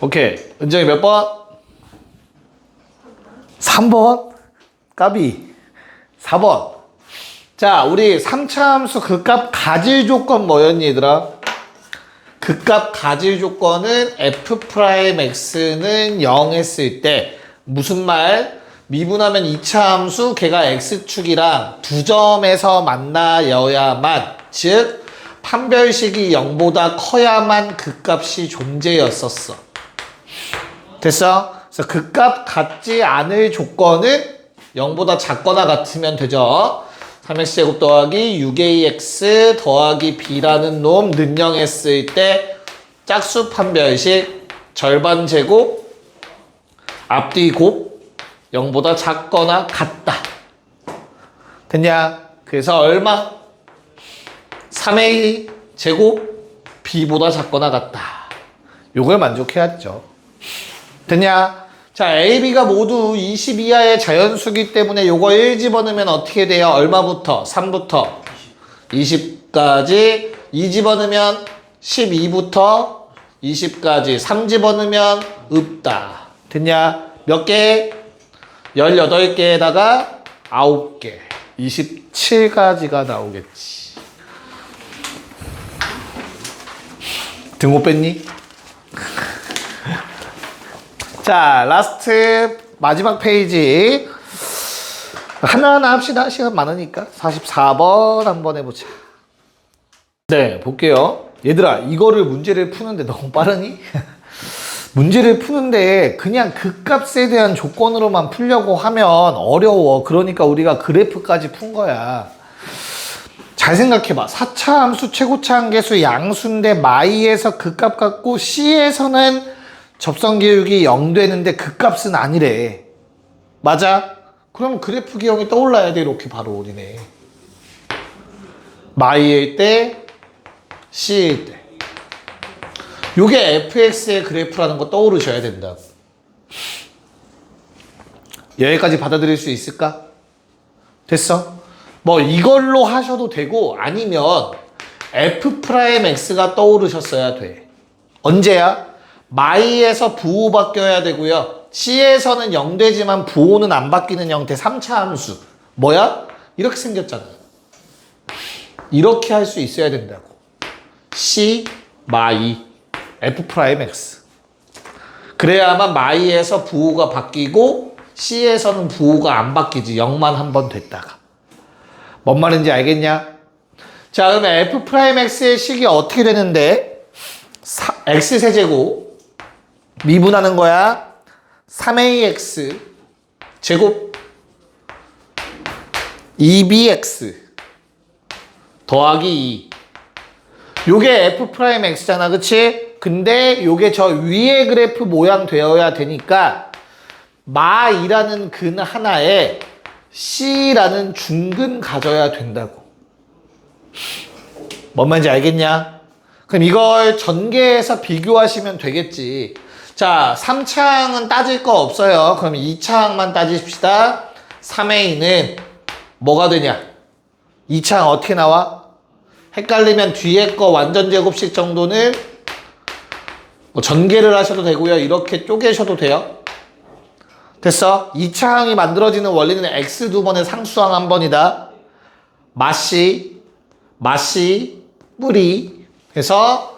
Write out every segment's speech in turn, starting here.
오케이. 은정이 몇 번? 3번? 까비. 4번. 자, 우리 3차 함수 극값 가질 조건 뭐였니, 얘들아? 극값 가질 조건은 f'x는 0 했을 때 무슨 말? 미분하면 2차 함수 걔가 x축이랑 두 점에서 만나여야만, 즉 판별식이 0보다 커야만 극값이 존재였었어. 됐어? 그래서 극값 같지 않을 조건은 0보다 작거나 같으면 되죠. 3x제곱 더하기 6ax 더하기 b라는 놈 는 0 했을 때 짝수 판별식 절반 제곱 앞뒤 곱 0보다 작거나 같다. 됐냐? 그래서 얼마? 3a 제곱 b보다 작거나 같다. 요걸 만족해야죠. 됐냐? 자, a, b가 모두 20 이하의 자연수기 때문에 요거 1 집어넣으면 어떻게 돼요? 얼마부터? 3부터 20까지 2 집어넣으면 12부터 20까지 3 집어넣으면 없다. 됐냐? 몇 개? 18개에다가 9개 27가지가 나오겠지. 등호 뺐니? 자, 라스트 마지막 페이지 하나하나 합시다. 시간 많으니까 44번 한번 해보자. 네, 볼게요. 얘들아, 이거를 문제를 푸는데 너무 빠르니? 문제를 푸는데 그냥 극값에 대한 조건으로만 풀려고 하면 어려워. 그러니까 우리가 그래프까지 푼 거야. 잘 생각해봐. 4차 함수 최고차 한계수 양수인데 마이에서 극값 같고 C에서는 접선기울기 0 되는데 극값은 아니래. 맞아? 그럼 그래프 기형이 떠올라야 돼. 이렇게 바로 우리네. 마이일 때, C일 때. 요게 fx의 그래프라는 거 떠오르셔야 된다. 여기까지 받아들일 수 있을까? 됐어? 뭐 이걸로 하셔도 되고 아니면 f'x가 떠오르셨어야 돼. 언제야? 마이에서 부호 바뀌어야 되고요. C에서는 0 되지만 부호는 안 바뀌는 형태 3차 함수. 뭐야? 이렇게 생겼잖아. 이렇게 할 수 있어야 된다고. C, 마이, f'x. 그래야만 마이에서 부호가 바뀌고 C에서는 부호가 안 바뀌지. 0만 한 번 됐다가. 뭔 말인지 알겠냐? 자, 그러면 f'x의 식이 어떻게 되는데? x세제곱 미분하는 거야. 3ax 제곱 2bx 더하기 2. 요게 f'x잖아. 그치? 근데 요게 저 위의 그래프 모양 되어야 되니까 마이라는 근 하나에 C라는 중근 가져야 된다고. 뭔 말인지 알겠냐? 그럼 이걸 전개해서 비교하시면 되겠지. 자, 3차항은 따질 거 없어요. 그럼 2차항만 따집시다. 3a는 뭐가 되냐? 2차항 어떻게 나와? 헷갈리면 뒤에 거 완전 제곱식 정도는 뭐 전개를 하셔도 되고요. 이렇게 쪼개셔도 돼요. 됐어? 2차항이 만들어지는 원리는 x 두 번에 상수항 한 번이다. 마씨, 뿌리. 그래서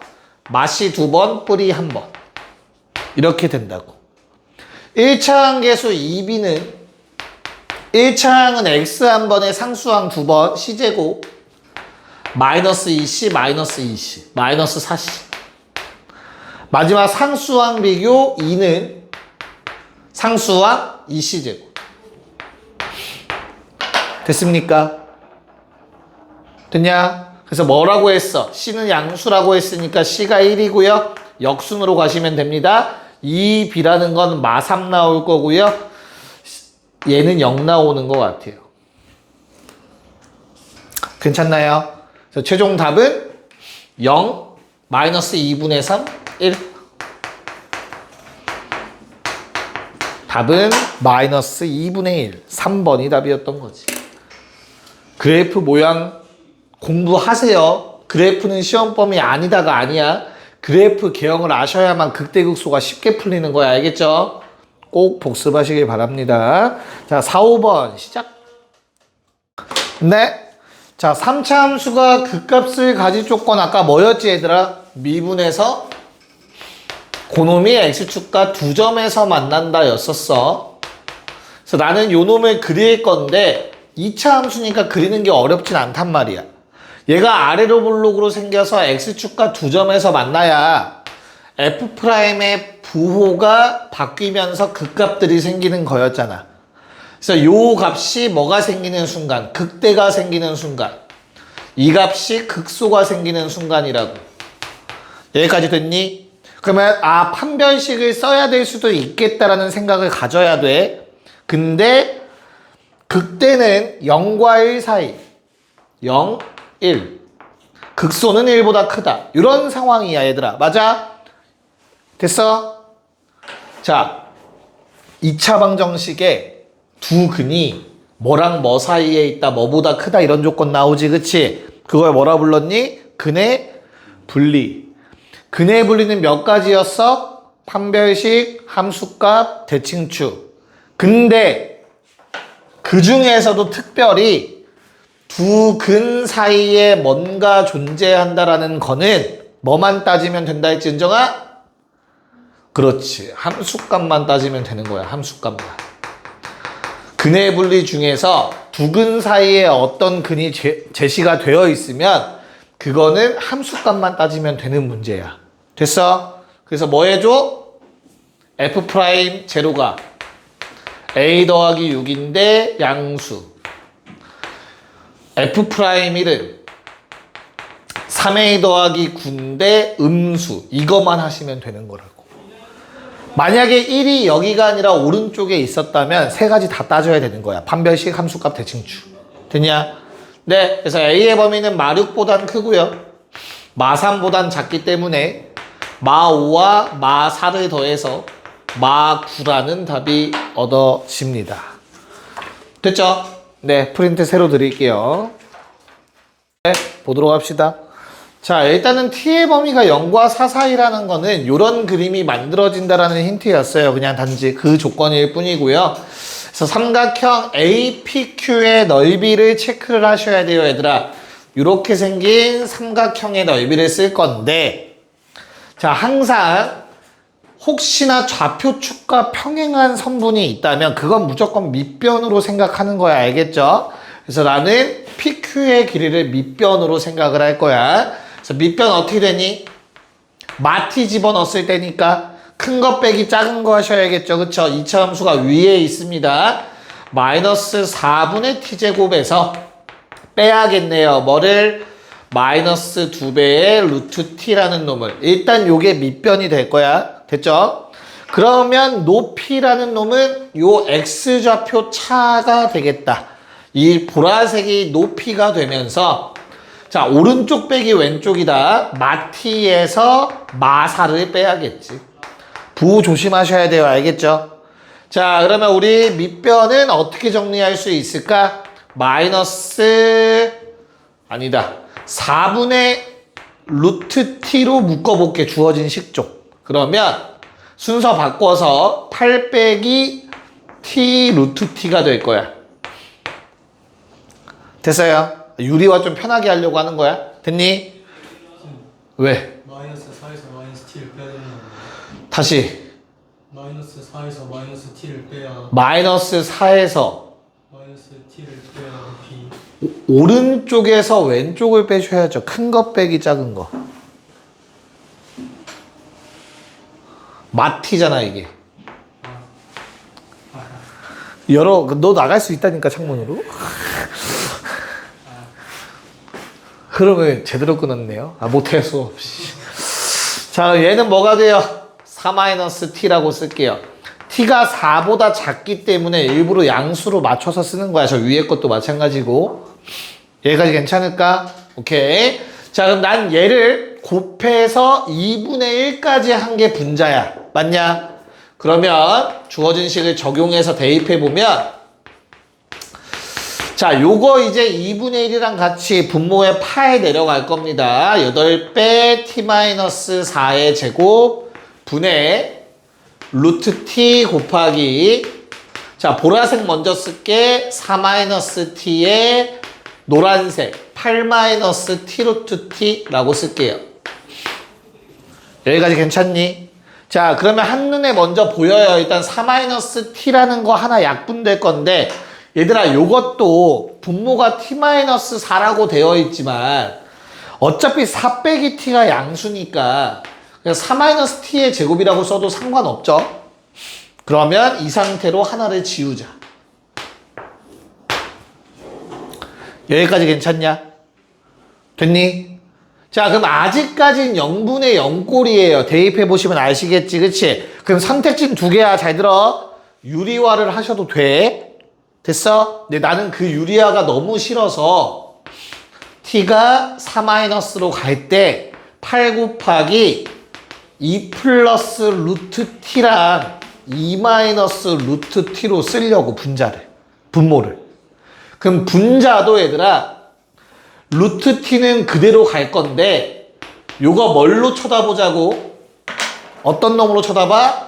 마씨 두 번, 뿌리 한 번. 이렇게 된다고. 1차항 계수 2b는 1차항은 x 한 번에 상수항 두 번, c제곱 마이너스 2c, 마이너스 2c, 마이너스 4c. 마지막 상수항 비교 2는 상수항 2c제곱. 됐습니까? 됐냐? 그래서 뭐라고 했어? c는 양수라고 했으니까 c가 1이고요. 역순으로 가시면 됩니다. 2b라는 건 마3 나올 거고요. 얘는 0 나오는 것 같아요. 괜찮나요? 그래서 최종 답은 0, 마이너스 2분의 3, 1. 답은 마이너스 2분의 1, 3번이 답이었던 거지. 그래프 모양 공부하세요. 그래프는 시험 범위 아니다가 아니야. 그래프 개형을 아셔야만 극대극소가 쉽게 풀리는 거야. 알겠죠? 꼭 복습하시길 바랍니다. 자, 4, 5번 시작. 네. 자, 3차 함수가 극값을 가질 조건 아까 뭐였지 얘들아? 미분에서 고놈이 x축과 두 점에서 만난다 였었어. 그래서 나는 요 놈을 그릴 건데 2차 함수니까 그리는 게 어렵진 않단 말이야. 얘가 아래로 볼록으로 생겨서 x축과 두 점에서 만나야 f'의 부호가 바뀌면서 극값들이 생기는 거였잖아. 그래서 요 값이 뭐가 생기는 순간, 극대가 생기는 순간, 이 값이 극소가 생기는 순간이라고. 여기까지 됐니? 그러면 판별식을 써야 될 수도 있겠다라는 생각을 가져야 돼. 근데 극대는 0과 1 사이, 0, 1. 극소는 1보다 크다. 이런 상황이야 얘들아. 맞아? 됐어? 자, 2차 방정식에 두 근이 뭐랑 뭐 사이에 있다, 뭐보다 크다 이런 조건 나오지, 그치? 그걸 뭐라 불렀니? 근의 분리. 근의 분리는 몇 가지였어? 판별식, 함수값, 대칭축. 근데 그 중에서도 특별히 두 근 사이에 뭔가 존재한다라는 거는 뭐만 따지면 된다 했지, 은정아? 그렇지. 함수값만 따지면 되는 거야. 함수값만. 근의 분리 중에서 두 근 사이에 어떤 근이 제시가 되어 있으면 그거는 함수값만 따지면 되는 문제야. 됐어? 그래서 뭐 해줘? F'0가 A 더하기 6인데 양수. F'1은 3A 더하기 9인데 음수. 이것만 하시면 되는 거라고. 만약에 1이 여기가 아니라 오른쪽에 있었다면 세 가지 다 따져야 되는 거야. 판별식, 함수값, 대칭축. 됐냐? 네, 그래서 A의 범위는 마6보단 크고요. 마3보단 작기 때문에 마5와 마4를 더해서 마9라는 답이 얻어집니다. 됐죠? 네, 프린트 새로 드릴게요. 네, 보도록 합시다. 자, 일단은 t의 범위가 0과 4 사이라는 거는 이런 그림이 만들어진다라는 힌트였어요. 그냥 단지 그 조건일 뿐이고요. 그래서 삼각형 APQ의 넓이를 체크를 하셔야 돼요, 얘들아. 이렇게 생긴 삼각형의 넓이를 쓸 건데, 자, 항상 혹시나 좌표축과 평행한 선분이 있다면 그건 무조건 밑변으로 생각하는 거야. 알겠죠? 그래서 나는 PQ의 길이를 밑변으로 생각을 할 거야. 그래서 밑변 어떻게 되니? 마티 집어넣었을 때니까 큰 거 빼기 작은 거 하셔야겠죠. 그쵸? 2차 함수가 위에 있습니다. 마이너스 4분의 t제곱에서 빼야겠네요. 뭐를? 마이너스 2배의 루트 t라는 놈을. 일단 요게 밑변이 될 거야. 됐죠? 그러면 높이라는 놈은 요 x좌표 차가 되겠다. 이 보라색이 높이가 되면서 자, 오른쪽 빼기 왼쪽이다. 마티에서 마사를 빼야겠지. 부호 조심하셔야 돼요. 알겠죠? 자, 그러면 우리 밑변은 어떻게 정리할 수 있을까? 마이너스 아니다. 4분의 루트 t로 묶어볼게. 주어진 식쪽. 그러면 순서 바꿔서 8 빼기 t 루트 t가 될 거야. 됐어요? 유리와 좀 편하게 하려고 하는 거야? 됐니? 왜? 마이너스 4에서 마이너스 t를 빼야 되는 건데. 다시. 마이너스 4에서 마이너스 t를 빼야 마이너스 4에서 마이너스 t를 빼야 b. 오른쪽에서 왼쪽을 빼셔야죠. 큰 거 빼기 작은 거. 마티잖아 이게. 너 나갈 수 있다니까 창문으로. 흐름을 제대로 끊었네요. 못할 수 없이. 자, 얘는 뭐가 돼요? 4-t라고 쓸게요. t가 4보다 작기 때문에 일부러 양수로 맞춰서 쓰는 거야. 저 위에 것도 마찬가지고. 얘까지 괜찮을까? 오케이. 자, 그럼 난 얘를 곱해서 2분의 1까지 한 게 분자야. 맞냐? 그러면 주어진 식을 적용해서 대입해보면 자, 요거 이제 2분의 1이랑 같이 분모의 파에 내려갈 겁니다. 8배 t-4의 제곱 분의 루트 t 곱하기, 자, 보라색 먼저 쓸게. 4-t의 노란색 8-t 루트 t라고 쓸게요. 여기까지 괜찮니? 자, 그러면 한눈에 먼저 보여요. 일단 4-t라는 거 하나 약분될 건데, 얘들아, 요것도 분모가 t-4라고 되어 있지만 어차피 4 빼기 t가 양수니까 그냥 4-t의 제곱이라고 써도 상관없죠. 그러면 이 상태로 하나를 지우자. 여기까지 괜찮냐? 됐니? 자, 그럼 아직까진 0분의 0꼴이에요. 대입해보시면 아시겠지, 그치? 그럼 선택지는 2개야. 잘 들어. 유리화를 하셔도 돼. 됐어? 근데 나는 그 유리화가 너무 싫어서 t가 4-로 갈 때 8 곱하기 2 플러스 루트 t랑 2 마이너스 루트 t로 쓰려고 분모를. 그럼 분자도 얘들아, 루트 t는 그대로 갈 건데, 요거 뭘로 쳐다보자고? 어떤 놈으로 쳐다봐?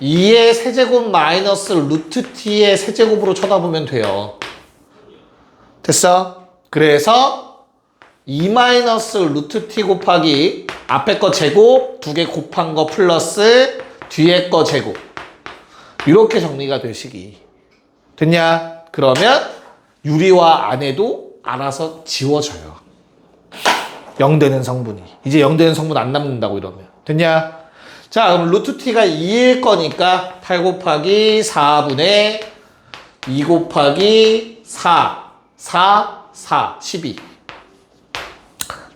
2의 세제곱 마이너스 루트 t의 세제곱으로 쳐다보면 돼요. 됐어? 그래서 2 마이너스 루트 t 곱하기 앞에 거 제곱 2개 곱한 거 플러스 뒤에 거 제곱, 이렇게 정리가 되시기. 됐냐? 그러면 유리화 안 해도 알아서 지워져요. 0 되는 성분이. 이제 0 되는 성분 안 남는다고 이러면. 됐냐? 자, 그럼 루트 t가 2일 거니까 8 곱하기 4분의 2 곱하기 4, 12.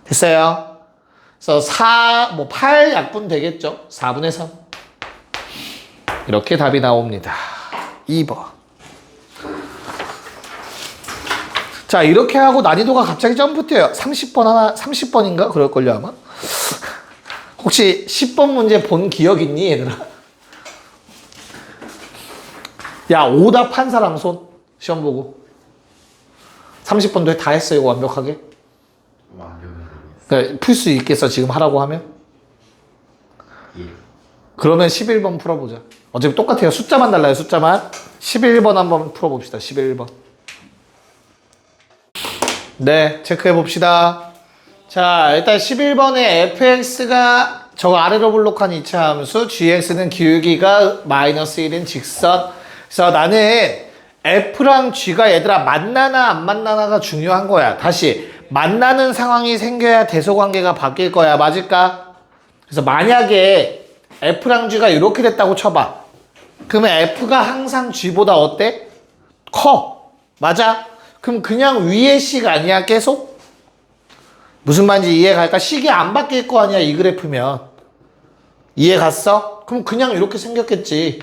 됐어요? 그래서 8 약분 되겠죠? 4분의 3. 이렇게 답이 나옵니다. 2번. 자, 이렇게 하고 난이도가 갑자기 점프 뛰어요. 30번인가? 그럴걸요, 아마? 혹시 10번 문제 본 기억 있니, 얘들아? 야, 오답 한 사람 손. 시험 보고. 30번도 다 했어요, 이거 완벽하게? 그러니까 풀 수 있겠어, 지금 하라고 하면? 그러면 11번 풀어보자. 어차피 똑같아요. 숫자만 달라요, 숫자만. 11번 한번 풀어봅시다, 11번. 네, 체크해 봅시다. 자, 일단 11번에 fx가 저 아래로 블록한 이차 함수, gx는 기울기가 마이너스 1인 직선. 그래서 나는 f랑 g가 얘들아 만나나 안 만나나가 중요한 거야. 다시, 만나는 상황이 생겨야 대소관계가 바뀔 거야. 맞을까? 그래서 만약에 f랑 g가 이렇게 됐다고 쳐봐. 그러면 f가 항상 g보다 어때? 커. 맞아? 그럼 그냥 위의 식 아니야, 계속? 무슨 말인지 이해 갈까? 식이 안 바뀔 거 아니야, 이 그래프면. 이해 갔어? 그럼 그냥 이렇게 생겼겠지.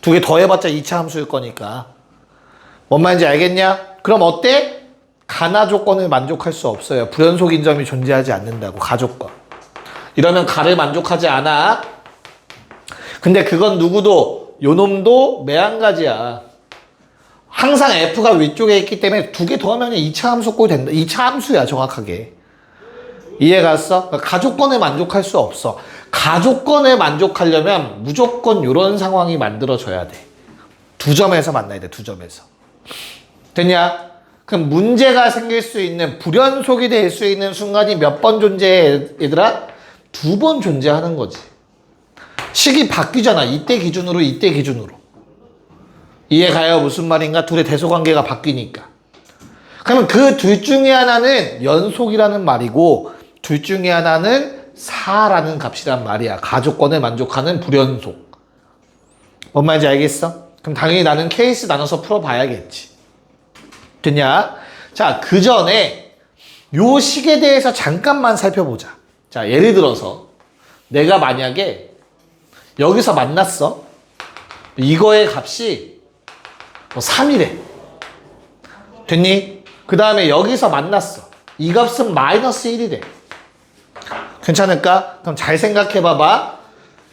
2개 더해봤자 2차 함수일 거니까. 뭔 말인지 알겠냐? 그럼 어때? 가나 조건을 만족할 수 없어요. 불연속인 점이 존재하지 않는다고, 가조건. 이러면 가를 만족하지 않아. 근데 그건 누구도, 요놈도 매한가지야. 항상 f가 위쪽에 있기 때문에 2개 더하면 2차 함수 꼴 된다. 2차 함수야, 정확하게. 이해 갔어? 가조건에 만족할 수 없어. 가조건에 만족하려면 무조건 이런 상황이 만들어져야 돼. 2점에서 만나야 돼, 2점에서. 됐냐? 그럼 문제가 생길 수 있는, 불연속이 될 수 있는 순간이 몇 번 존재해, 얘들아? 2번 존재하는 거지. 식이 바뀌잖아. 이때 기준으로, 이때 기준으로. 이해가요? 무슨 말인가? 둘의 대소관계가 바뀌니까. 그러면 그 둘 중에 하나는 연속이라는 말이고, 둘 중에 하나는 4라는 값이란 말이야. 가조건에 만족하는 불연속. 뭔 말인지 알겠어? 그럼 당연히 나는 케이스 나눠서 풀어봐야겠지. 됐냐? 자, 그 전에 요 식에 대해서 잠깐만 살펴보자. 자, 예를 들어서 내가 만약에 여기서 만났어. 이거의 값이 3이래. 됐니? 그 다음에 여기서 만났어. 이 값은 마이너스 1이래. 괜찮을까? 그럼 잘 생각해봐봐.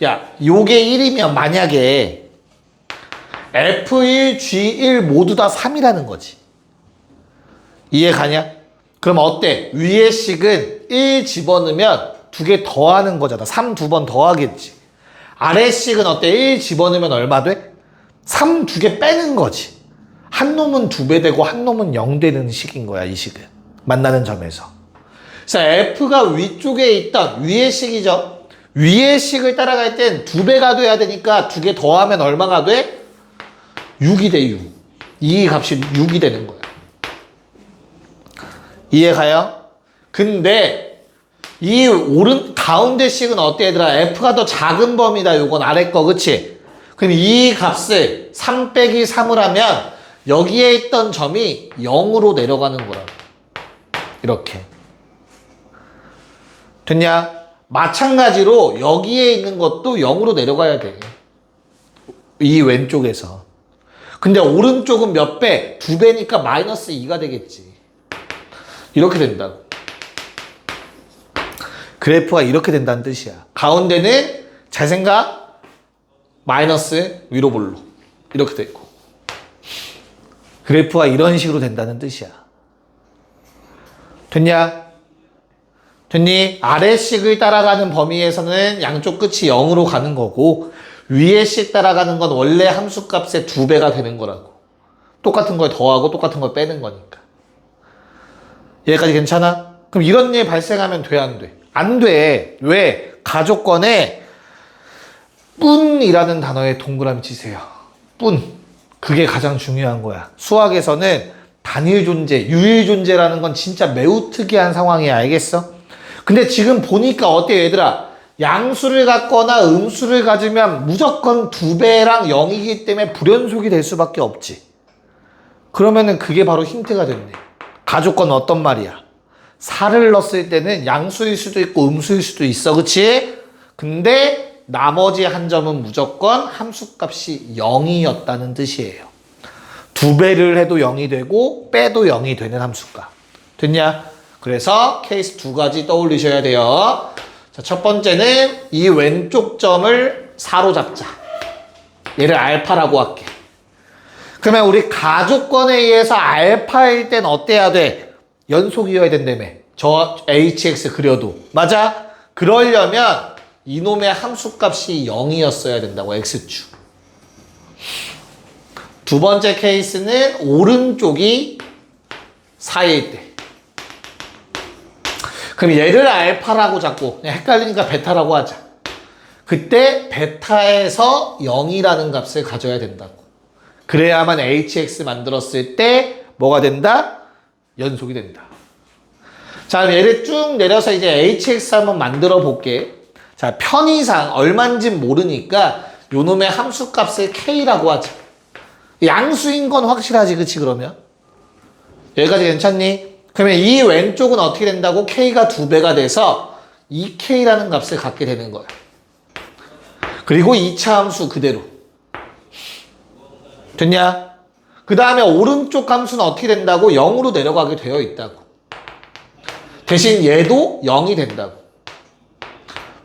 야, 요게 1이면 만약에 F1, G1 모두 다 3이라는 거지. 이해 가냐? 그럼 어때? 위의 식은 1 집어넣으면 2개 더하는 거잖아. 3 2번 더하겠지. 아래 식은 어때? 1 집어넣으면 얼마 돼? 3 2개 빼는 거지. 한 놈은 2배 되고 한 놈은 0 되는 식인 거야, 이 식은. 만나는 점에서. 그래서 F가 위쪽에 있던 위의 식이죠. 위의 식을 따라갈 땐 2배가 돼야 되니까 2개 더하면 얼마가 돼? 6이 돼, 6. 이 값이 6이 되는 거야. 이해 가요? 근데 이 가운데 식은 어때 얘들아? F가 더 작은 범위다. 요건 아래 거, 그치? 그럼 이 값을 3 빼기 3을 하면 여기에 있던 점이 0으로 내려가는 거라고. 이렇게. 됐냐? 마찬가지로 여기에 있는 것도 0으로 내려가야 돼. 이 왼쪽에서. 근데 오른쪽은 몇 배? 2배니까 마이너스 2가 되겠지. 이렇게 된다고. 그래프가 이렇게 된다는 뜻이야. 가운데는 잘 생각 마이너스 위로 볼로 이렇게 되고 그래프가 이런 식으로 된다는 뜻이야. 됐냐? 됐니? 아래 식을 따라가는 범위에서는 양쪽 끝이 0으로 가는 거고 위에 식 따라가는 건 원래 함수값의 2배가 되는 거라고. 똑같은 걸 더하고 똑같은 걸 빼는 거니까. 여기까지 괜찮아? 그럼 이런 일 발생하면 돼, 안 돼? 안 돼. 왜? 가족권에 뿐이라는 단어에 동그라미 치세요. 뿐. 그게 가장 중요한 거야. 수학에서는 단일 존재, 유일 존재라는 건 진짜 매우 특이한 상황이야. 알겠어? 근데 지금 보니까 어때 얘들아? 양수를 갖거나 음수를 가지면 무조건 2배랑 0이기 때문에 불연속이 될 수밖에 없지. 그러면은 그게 바로 힌트가 됐네. 가족권 어떤 말이야? 4를 넣었을 때는 양수일 수도 있고 음수일 수도 있어. 그치? 근데 나머지 한 점은 무조건 함수값이 0이었다는 뜻이에요. 2배를 해도 0이 되고 빼도 0이 되는 함수값. 됐냐? 그래서 케이스 2가지 떠올리셔야 돼요. 자, 첫 번째는 이 왼쪽 점을 4로 잡자. 얘를 알파라고 할게. 그러면 우리 가족권에 의해서 알파일 땐 어때야 돼? 연속이어야 된다며. 저 hx 그려도. 맞아? 그러려면 이놈의 함수값이 0이었어야 된다고. x축. 두 번째 케이스는 오른쪽이 4일 때. 그럼 얘를 알파라고 잡고 그냥 헷갈리니까 베타라고 하자. 그때 베타에서 0이라는 값을 가져야 된다고. 그래야만 hx 만들었을 때 뭐가 된다? 연속이 된다. 자, 그럼 얘를 쭉 내려서 이제 hx 한번 만들어 볼게. 자, 편의상 얼마인지 모르니까 요놈의 함수값을 k라고 하자. 양수인 건 확실하지, 그치? 그러면 여기까지 괜찮니? 그러면 이 왼쪽은 어떻게 된다고? k가 2배가 돼서 2k라는 값을 갖게 되는 거야. 그리고 2차 함수 그대로. 됐냐? 그 다음에 오른쪽 함수는 어떻게 된다고? 0으로 내려가게 되어 있다고. 대신 얘도 0이 된다고.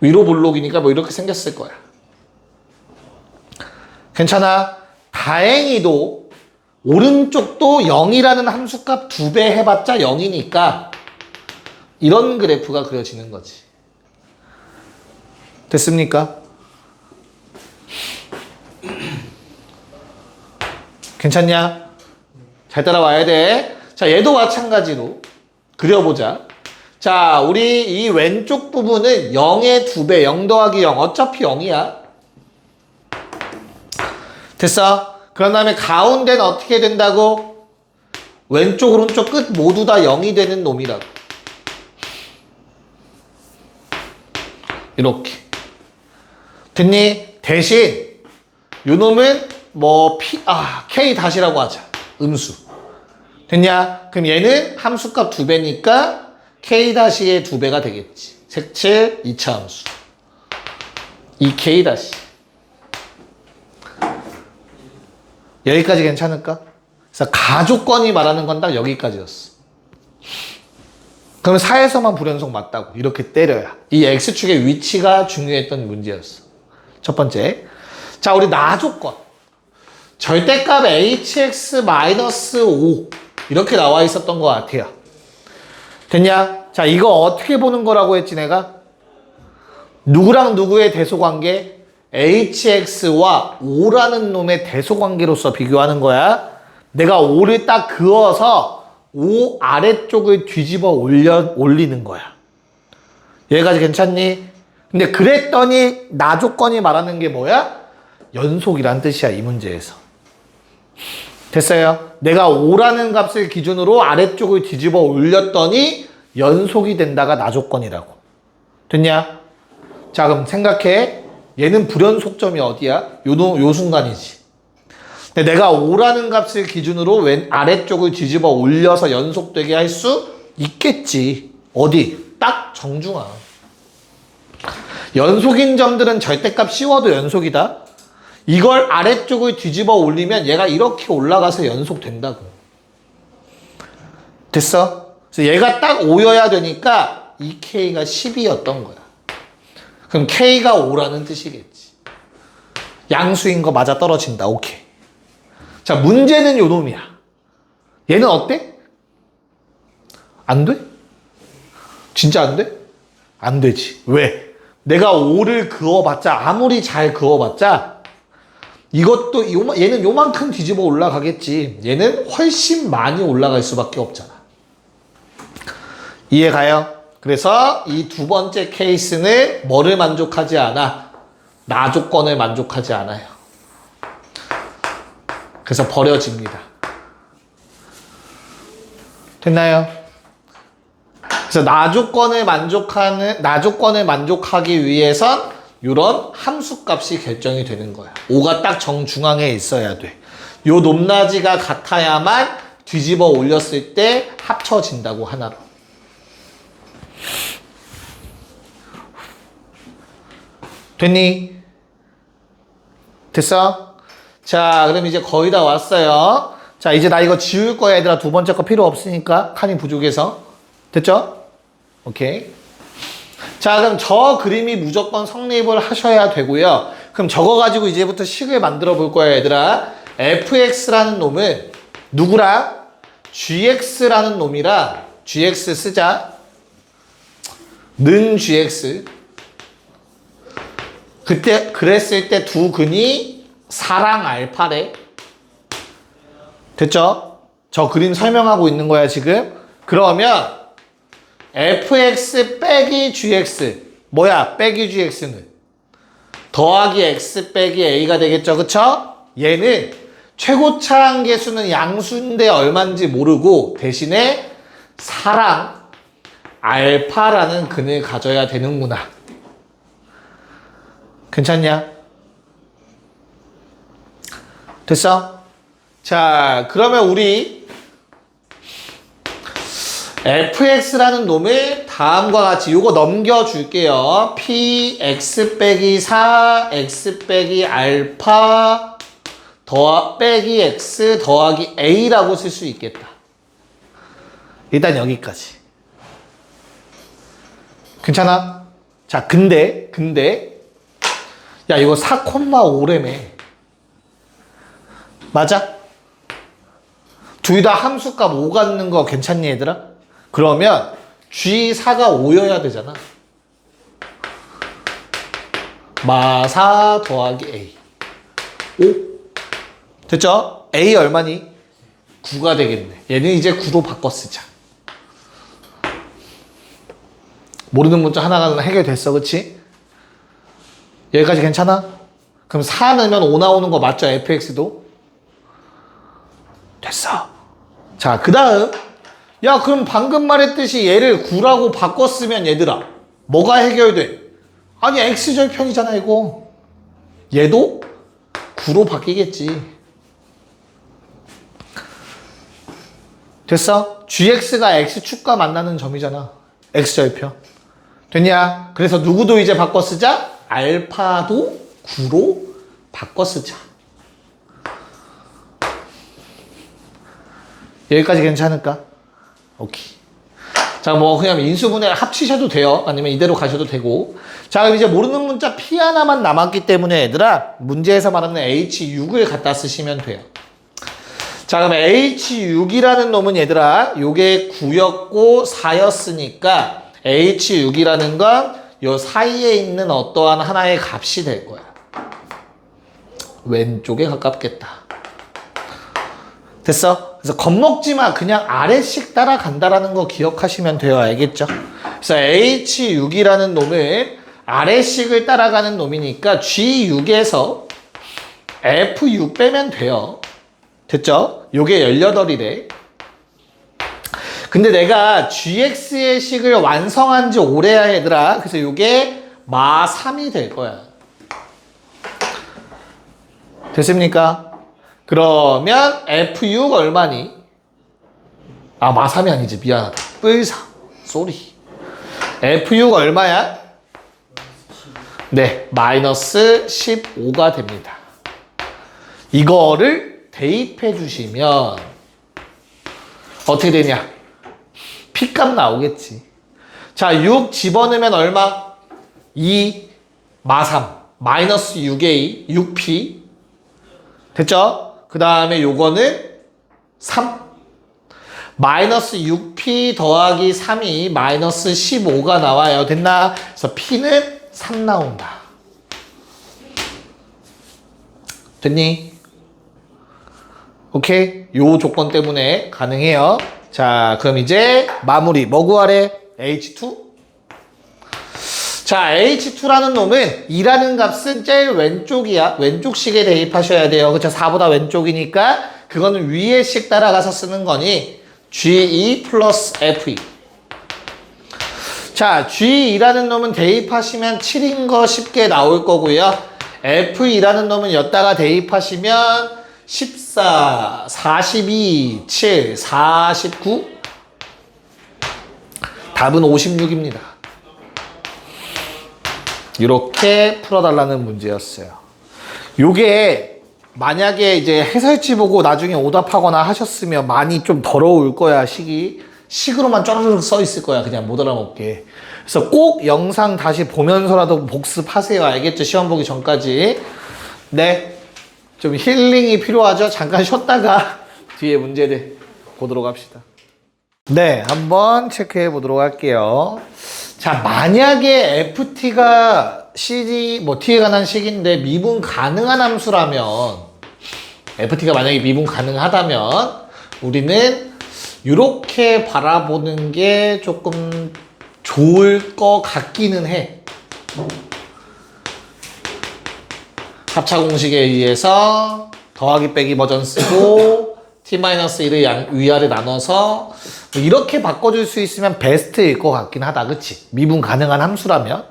위로 볼록이니까 뭐 이렇게 생겼을 거야. 괜찮아? 다행히도 오른쪽도 0이라는 함수값 2배 해봤자 0이니까 이런 그래프가 그려지는 거지. 됐습니까? 괜찮냐? 잘 따라와야 돼. 자, 얘도 마찬가지로 그려보자. 자, 우리 이 왼쪽 부분은 0의 2배, 0 더하기 0. 어차피 0이야. 됐어? 그런 다음에 가운데는 어떻게 된다고? 왼쪽, 오른쪽 끝 모두 다 0이 되는 놈이라고. 이렇게. 됐니? 대신 요 놈은 뭐 K 다시라고 하자. 음수. 됐냐? 그럼 얘는 함수값 2배니까 K 다시의 2배가 되겠지. 색칠 2차 함수. 2K 다시. 여기까지 괜찮을까? 그래서 가족권이 말하는 건 딱 여기까지였어. 그러면 4에서만 불연속 맞다고. 이렇게 때려야. 이 X축의 위치가 중요했던 문제였어. 첫 번째. 자, 우리 나조건. 절대값 hx-5 이렇게 나와 있었던 것 같아요. 됐냐? 자, 이거 어떻게 보는 거라고 했지 내가? 누구랑 누구의 대소관계? hx와 5라는 놈의 대소관계로서 비교하는 거야. 내가 5를 딱 그어서 5 아래쪽을 뒤집어 올리는 거야. 여기까지 괜찮니? 근데 그랬더니 나 조건이 말하는 게 뭐야? 연속이란 뜻이야, 이 문제에서. 됐어요? 내가 5라는 값을 기준으로 아래쪽을 뒤집어 올렸더니 연속이 된다가 나 조건이라고. 됐냐? 자, 그럼 생각해. 얘는 불연속점이 어디야? 요 순간이지. 근데 내가 5라는 값을 기준으로 아래쪽을 뒤집어 올려서 연속되게 할 수 있겠지. 어디? 딱 정중앙. 연속인 점들은 절대값 씌워도 연속이다. 이걸 아래쪽을 뒤집어 올리면 얘가 이렇게 올라가서 연속된다고. 됐어? 그래서 얘가 딱 5여야 되니까 이 K가 10이었던 거야. 그럼 K가 5라는 뜻이겠지. 양수인 거 맞아 떨어진다. 오케이. 자, 문제는 요 놈이야. 얘는 어때? 안 돼? 진짜 안 돼? 안 되지. 왜? 내가 5를 그어봤자, 아무리 잘 그어봤자 이것도 얘는 요만큼 뒤집어 올라가겠지. 얘는 훨씬 많이 올라갈 수밖에 없잖아. 이해가요? 그래서 이 두 번째 케이스는 뭐를 만족하지 않아? 나 조건을 만족하지 않아요. 그래서 버려집니다. 됐나요? 그래서 나 조건을 만족하기 위해선 이런 함수값이 결정이 되는 거야. 5가 딱 정중앙에 있어야 돼. 요 높낮이가 같아야만 뒤집어 올렸을 때 합쳐진다고 하나로. 됐니? 됐어? 자, 그럼 이제 거의 다 왔어요. 자, 이제 나 이거 지울 거야, 얘들아. 두 번째 거 필요 없으니까. 칸이 부족해서. 됐죠? 오케이. 자, 그럼 저 그림이 무조건 성립을 하셔야 되고요. 그럼 저거 가지고 이제부터 식을 만들어 볼 거야, 얘들아. fx라는 놈을 누구랑? gx라는 놈이랑 gx 쓰자. 는 gx. 그때 그랬을 때 두 근이 4랑 알파래. 됐죠? 저 그림 설명하고 있는 거야, 지금. 그러면 fx 빼기 gx. 뭐야? 빼기 gx는 더하기 x 빼기 a가 되겠죠, 그쵸? 얘는 최고차 한계수는 양수인데 얼마인지 모르고 대신에 4랑 알파라는 근을 가져야 되는구나. 괜찮냐? 됐어? 자, 그러면 우리 fx라는 놈을 다음과 같이 요거 넘겨줄게요. px 빼기 4 x 빼기 알파 빼기 x 더하기 a라고 쓸 수 있겠다. 일단 여기까지. 괜찮아? 자, 근데 야, 이거 4,5래매. 맞아? 둘 다 함수값 5 갖는 거 괜찮니, 얘들아? 그러면 G4가 5여야 되잖아. 마4 더하기 A. 5. 됐죠? A 얼마니? 9가 되겠네. 얘는 이제 9로 바꿔 쓰자. 모르는 문자 하나가 해결됐어, 그치? 여기까지 괜찮아? 그럼 4 넣으면 5 나오는 거 맞죠? fx도? 됐어. 자, 그 다음. 야, 그럼 방금 말했듯이 얘를 9라고 바꿨으면 얘들아, 뭐가 해결돼? 아니, x절편이잖아, 이거. 얘도 9로 바뀌겠지. 됐어? gx가 x축과 만나는 점이잖아. x절편. 됐냐? 그래서 누구도 이제 바꿔 쓰자? 알파도 9로 바꿔 쓰자. 여기까지 괜찮을까? 오케이. 자, 뭐 그냥 인수분해 합치셔도 돼요. 아니면 이대로 가셔도 되고. 자, 그럼 이제 모르는 문자 P 하나만 남았기 때문에 얘들아, 문제에서 말하는 H6을 갖다 쓰시면 돼요. 자, 그럼 H6이라는 놈은 얘들아, 요게 9였고 4였으니까 H6이라는 건 요 사이에 있는 어떠한 하나의 값이 될 거야. 왼쪽에 가깝겠다. 됐어? 그래서 겁먹지 마. 그냥 아래씩 따라간다라는 거 기억하시면 돼요. 알겠죠? 그래서 H6이라는 놈을 아래씩을 따라가는 놈이니까 G6에서 F6 빼면 돼요. 됐죠? 요게 18이래. 근데 내가 GX의 식을 완성한 지 오래야 얘들아. 그래서 요게 마3이 될 거야. 됐습니까? 그러면 F6 얼마니? 아, 마3이 아니지. 미안하다. 뿔사. 쏘리. F6 얼마야? 네, 마이너스 15가 됩니다. 이거를 대입해 주시면 어떻게 되냐? P값 나오겠지. 자, 6 집어넣으면 얼마? 2, 마3. 마이너스 6A, 6P. 됐죠? 그 다음에 요거는 3. 마이너스 6P 더하기 3이 마이너스 15가 나와요. 됐나? 그래서 P는 3 나온다. 됐니? 오케이? 요 조건 때문에 가능해요. 자, 그럼 이제 마무리. 뭐 구하래? H2? 자, H2라는 놈은 2라는 값은 제일 왼쪽이야. 왼쪽식에 대입하셔야 돼요. 그쵸? 4보다 왼쪽이니까 그거는 위에 식 따라가서 쓰는 거니 G2 플러스 F2. 자, G2라는 놈은 대입하시면 7인 거 쉽게 나올 거고요. F2라는 놈은 여기다가 대입하시면 14, 42, 7, 49. 답은 56입니다. 이렇게 풀어달라는 문제였어요. 요게 만약에 이제 해설지 보고 나중에 오답하거나 하셨으면 많이 좀 더러울 거야, 식이. 식으로만 쫘르륵 써 있을 거야, 그냥 못 알아먹게. 그래서 꼭 영상 다시 보면서라도 복습하세요. 알겠죠? 시험 보기 전까지. 네. 좀 힐링이 필요하죠? 잠깐 쉬었다가 뒤에 문제들 보도록 합시다. 네, 한번 체크해 보도록 할게요. 자, 만약에 FT가 CD, 뭐 T에 관한 식인데 미분 가능한 함수라면, FT가 만약에 미분 가능하다면 우리는 이렇게 바라보는 게 조금 좋을 것 같기는 해. 합차 공식에 의해서 더하기 빼기 버전 쓰고 t-1을 위아래 나눠서 이렇게 바꿔줄 수 있으면 베스트일 것 같긴 하다. 그치? 미분 가능한 함수라면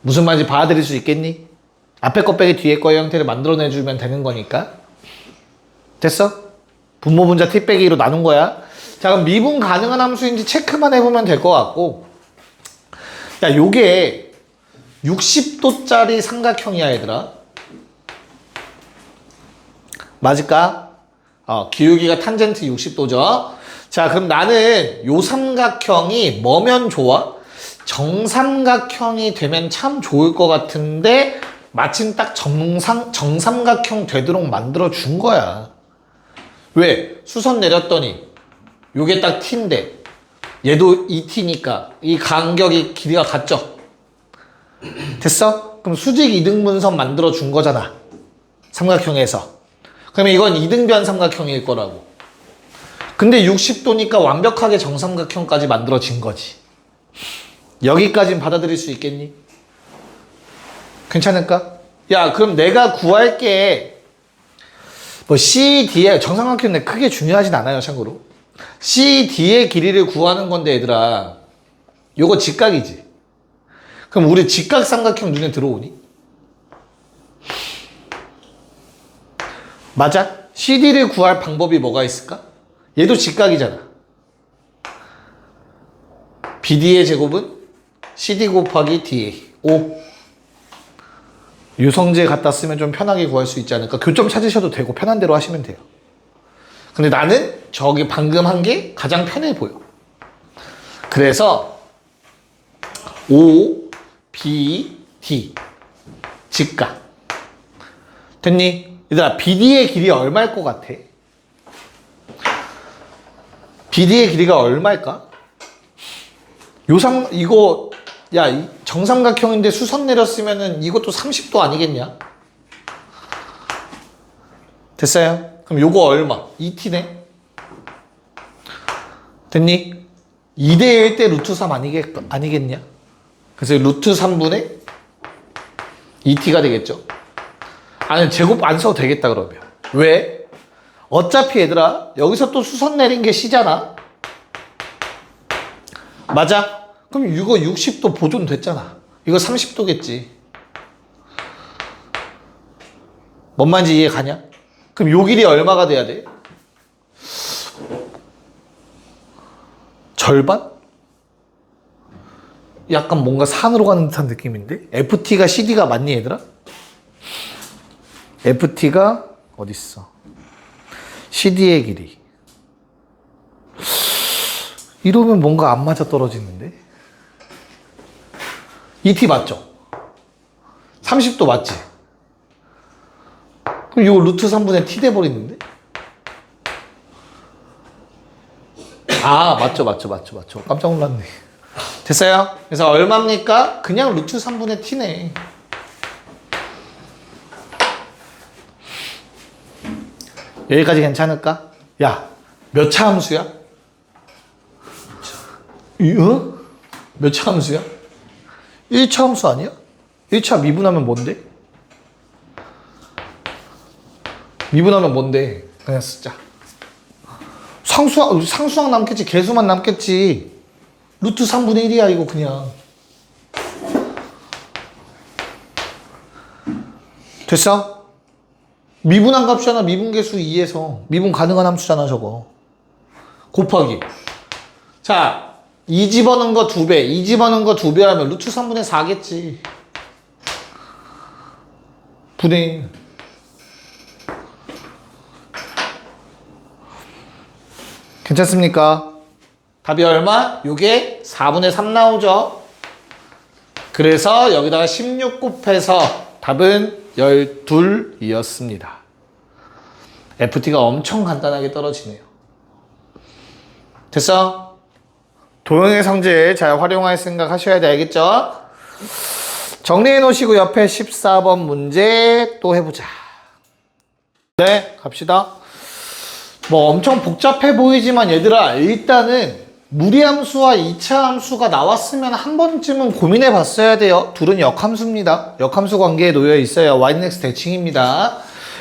무슨 말인지 받아들일 수 있겠니? 앞에 거 빼기 뒤에 거의 형태를 만들어내주면 되는 거니까. 됐어? 분모 분자 t 빼기 2로 나눈 거야. 자, 그럼 미분 가능한 함수인지 체크만 해보면 될 것 같고, 야, 요게 60도짜리 삼각형이야, 얘들아. 맞을까? 기울기가 탄젠트 60도죠. 자, 그럼 나는 요 삼각형이 뭐면 좋아? 정삼각형이 되면 참 좋을 것 같은데 마침 딱 정삼각형 되도록 만들어 준 거야. 왜? 수선 내렸더니 요게 딱 t인데 얘도 2t니까 이 간격이 길이가 같죠? 됐어? 그럼 수직 이등분선 만들어 준 거잖아. 삼각형에서. 그러면 이건 이등변 삼각형일 거라고. 근데 60도니까 완벽하게 정삼각형까지 만들어진 거지. 여기까진 받아들일 수 있겠니? 괜찮을까? 야, 그럼 내가 구할게. 뭐 CD의 정삼각형인데 크게 중요하진 않아요, 참고로. CD의 길이를 구하는 건데 얘들아, 요거 직각이지. 그럼 우리 직각 삼각형 눈에 들어오니? 맞아? CD를 구할 방법이 뭐가 있을까? 얘도 직각이잖아. BD의 제곱은 CD 곱하기 DA 5. 유성재 갖다 쓰면 좀 편하게 구할 수 있지 않을까? 교점 찾으셔도 되고 편한 대로 하시면 돼요. 근데 나는 저기 방금 한 게 가장 편해 보여. 그래서 O, B, D 직각. 됐니? 얘들아, BD의 길이 얼마일 것 같아? BD의 길이가 얼마일까? 이거 야, 정삼각형인데 수선 내렸으면은 이것도 30도 아니겠냐? 됐어요? 그럼 요거 얼마? 2t네? 됐니? 2대1 때 루트 3 아니겠냐? 그래서 루트 3분의 2t가 되겠죠? 아니, 제곱 안 써도 되겠다, 그러면. 왜? 어차피 얘들아, 여기서 또 수선 내린 게 C잖아? 맞아? 그럼 이거 60도 보존됐잖아. 이거 30도겠지. 뭔 말인지 이해 가냐? 그럼 요 길이 얼마가 돼야 돼? 절반? 약간 뭔가 산으로 가는 듯한 느낌인데? FT가 CD가 맞니 얘들아? FT가 어딨어? CD의 길이. 이러면 뭔가 안 맞아 떨어지는데? ET 맞죠? 30도 맞지? 그럼 이거 루트 3분의 T 돼버리는데? 아, 맞죠. 깜짝 놀랐네. 됐어요? 그래서 얼마입니까? 그냥 루트 3분의 T네. 여기까지 괜찮을까? 야, 몇 차 함수야? 어? 몇 차 함수야? 1차 함수 아니야? 1차 미분하면 뭔데? 미분하면 뭔데? 그냥 쓰자. 상수항 남겠지. 개수만 남겠지. 루트 3분의 1이야 이거 그냥. 됐어? 미분한 값이잖아. 미분계수 2에서. 미분 가능한 함수잖아 저거. 곱하기. 자, 2 집어넣은 거 2배, 2 집어넣은 거 2배 하면 루트 3분의 4겠지. 분의 1. 괜찮습니까? 답이 얼마? 요게 4분의 3 나오죠? 그래서 여기다가 16 곱해서 답은 12이었습니다. FT가 엄청 간단하게 떨어지네요. 됐어? 도형의 성질 잘 활용할 생각 하셔야 돼. 알겠죠? 정리해 놓으시고 옆에 14번 문제 또 해보자. 네, 갑시다. 뭐 엄청 복잡해 보이지만 얘들아, 일단은 무리함수와 2차 함수가 나왔으면 한 번쯤은 고민해 봤어야 돼요. 둘은 역함수입니다. 역함수 관계에 놓여 있어요. yx 대칭입니다.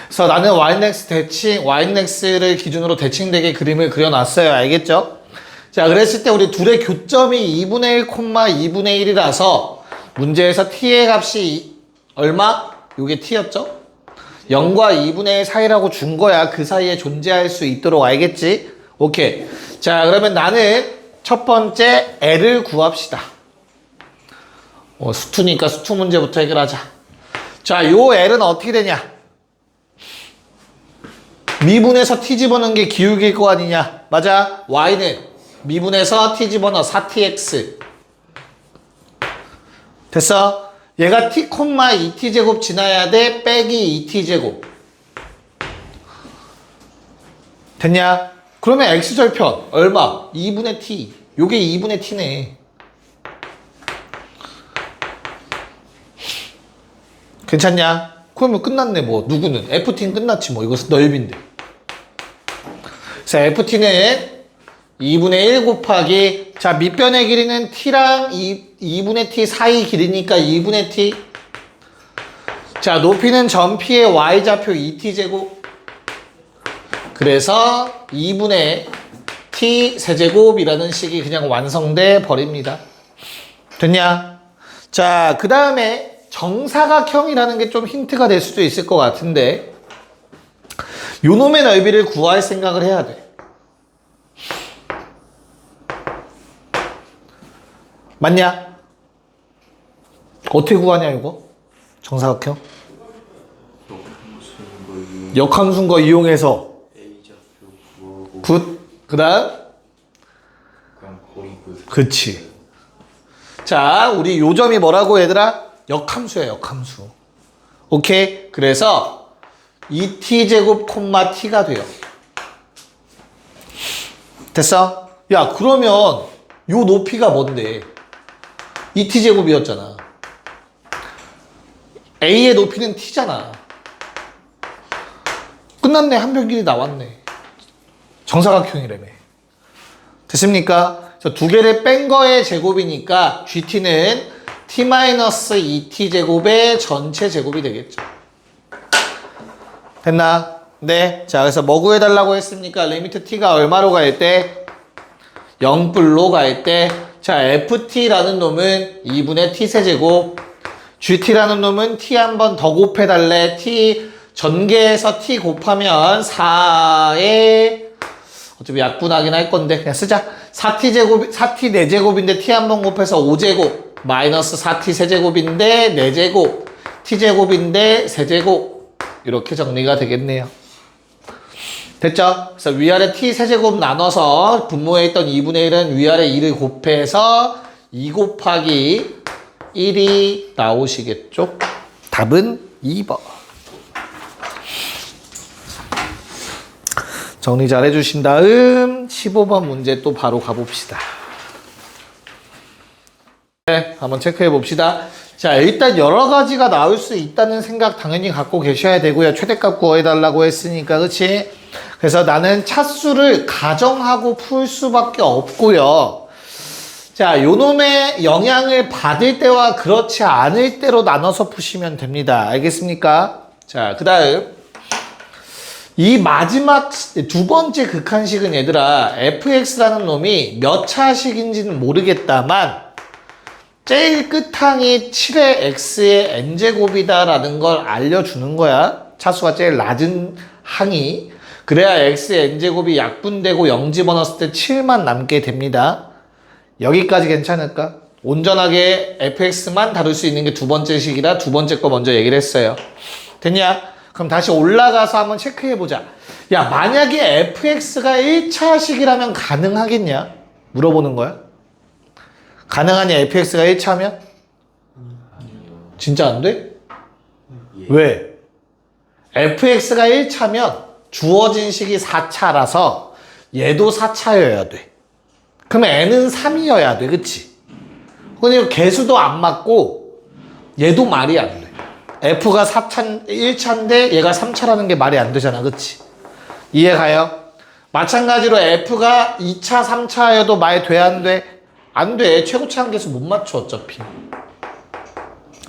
그래서 나는 yx를 기준으로 대칭되게 그림을 그려놨어요. 알겠죠? 자, 그랬을 때 우리 둘의 교점이 2분의 1, 2분의 1이라서 문제에서 t의 값이 얼마? 요게 t였죠? 0과 2분의 1 사이라고 준 거야. 그 사이에 존재할 수 있도록. 알겠지? 오케이. 자, 그러면 나는 첫 번째 L을 구합시다. 수투니까 수투 문제부터 해결하자. 자, 요 L은 어떻게 되냐? 미분에서 t 집어넣은 게 기울기일 거 아니냐? 맞아. Y는 미분에서 t 집어넣어 4tx. 됐어? 얘가 t, 2t제곱 지나야 돼. 빼기 2t제곱. 됐냐? 그러면 x절편 얼마? 2분의 t. 요게 2분의 t네. 괜찮냐? 그러면 끝났네. 뭐 누구는 ft는 끝났지 뭐. 이것은 넓인데. 그래서 ft는 2분의 1 곱하기, 자, 밑변의 길이는 t랑 2분의 t 사이 길이니까 2분의 t. 자, 높이는 전피의 y좌표 2t제곱. 그래서 2분의 t 세제곱이라는 식이 그냥 완성돼 버립니다. 됐냐? 자, 그 다음에 정사각형이라는 게 좀 힌트가 될 수도 있을 것 같은데, 요놈의 넓이를 구할 생각을 해야 돼. 맞냐? 어떻게 구하냐 이거? 정사각형? 역함수인 거 이용해서 굿. 그 다음? 그치. 자, 우리 요점이 뭐라고 얘들아? 역함수야 역함수. 오케이? 그래서 2t제곱 t가 돼요. 됐어? 야, 그러면 요 높이가 뭔데? 2t제곱이었잖아. a의 높이는 t잖아. 끝났네. 한 변길이 나왔네. 정사각형이라며. 됐습니까? 두 개를 뺀 거의 제곱이니까 gt는 t-2t제곱의 전체 제곱이 되겠죠. 됐나? 네. 자, 그래서 뭐 구해달라고 했습니까? 리미트 t가 얼마로 갈 때? 0불로 갈 때. 자, ft라는 놈은 2분의 t세제곱. gt라는 놈은 t 한 번 더 곱해달래. t 전개해서 t 곱하면 4에 어차피 약분하긴 할 건데 그냥 쓰자. 4t제곱, 4t 4제곱인데 t 한 번 곱해서 5제곱 마이너스 4t 세제곱인데 4제곱 t제곱인데 세제곱 이렇게 정리가 되겠네요. 됐죠? 그래서 위아래 t 세제곱 나눠서 분모에 있던 2분의 1은 위아래 2를 곱해서 2 곱하기 1이 나오시겠죠? 답은 2번. 정리 잘 해주신 다음 15번 문제 또 바로 가봅시다. 네, 한번 체크해 봅시다. 자, 일단 여러 가지가 나올 수 있다는 생각 당연히 갖고 계셔야 되고요. 최대값 구해달라고 했으니까, 그치? 그래서 나는 차수를 가정하고 풀 수밖에 없고요. 자, 요놈의 영향을 받을 때와 그렇지 않을 때로 나눠서 푸시면 됩니다. 알겠습니까? 자, 그 다음 이 마지막 두 번째 극한식은 얘들아 fx라는 놈이 몇 차식인지는 모르겠다만 제일 끝항이 7의 x의 n제곱이다 라는 걸 알려주는 거야. 차수가 제일 낮은 항이. 그래야 x의 n제곱이 약분되고 0 집어넣었을 때 7만 남게 됩니다. 여기까지 괜찮을까? 온전하게 fx만 다룰 수 있는 게 두 번째 식이라 두 번째 거 먼저 얘기를 했어요. 됐냐? 그럼 다시 올라가서 한번 체크해보자. 야, 만약에 fx가 1차식이라면 가능하겠냐? 물어보는 거야. 가능하냐, fx가 1차면? 진짜 안 돼? 왜? fx가 1차면 주어진 식이 4차라서 얘도 4차여야 돼. 그러면 n은 3이어야 돼, 그치? 근데 개수도 안 맞고 얘도 말이 안 돼. f가 1차인데 얘가 3차라는 게 말이 안 되잖아, 그치? 이해가요? 마찬가지로 f가 2차, 3차여도 말 돼, 안 돼? 안 돼. 최고차 한계수 못 맞춰, 어차피.